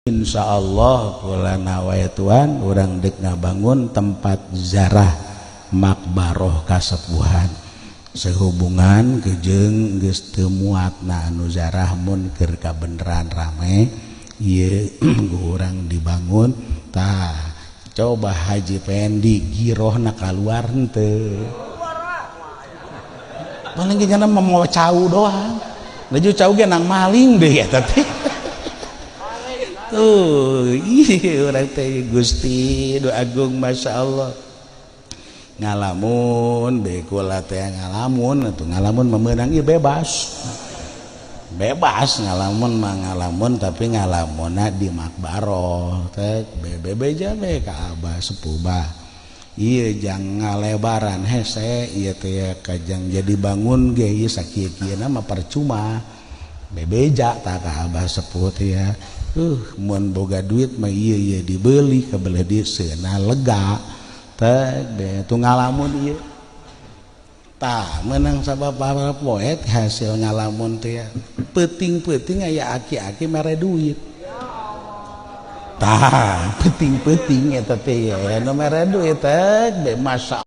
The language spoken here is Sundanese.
Insyaallah kulana wae tuan urang dek ngabangun tempat ziarah makbaroh kasepuhan sehubungan kejeung geus teu muatna anu ziarah mun keur kabeneran rame ieu urang dibangun tah coba Haji Pendi girohna kaluar henteu paling ge cenah mau cau doang laju cau ge nang maling deui eta teh iya orang teh Gusti do agung Masya Allah ngalamun bekula teh ngalamun atuh ngalamun memenang ieu bebas ngalamun mah ngalamun tapi ngalamunna di makbaroh teh bebeja we ka abah sepuh bah ieu jang ngalebaran hese ieu teh kajang jadi bangun ge ieu sakieu-kieuna mah percuma bebeja tah ka abah sepuh teh ya mun boga duit mah ieu dibeli ka belah dieu seuna lega teh tu ngalamun ieu tah meunang sababaraha poe hasil ngalamun teh peuting-peuting aya aki-aki mere duit tah peuting-peuting eta teh anu mere duit teh masya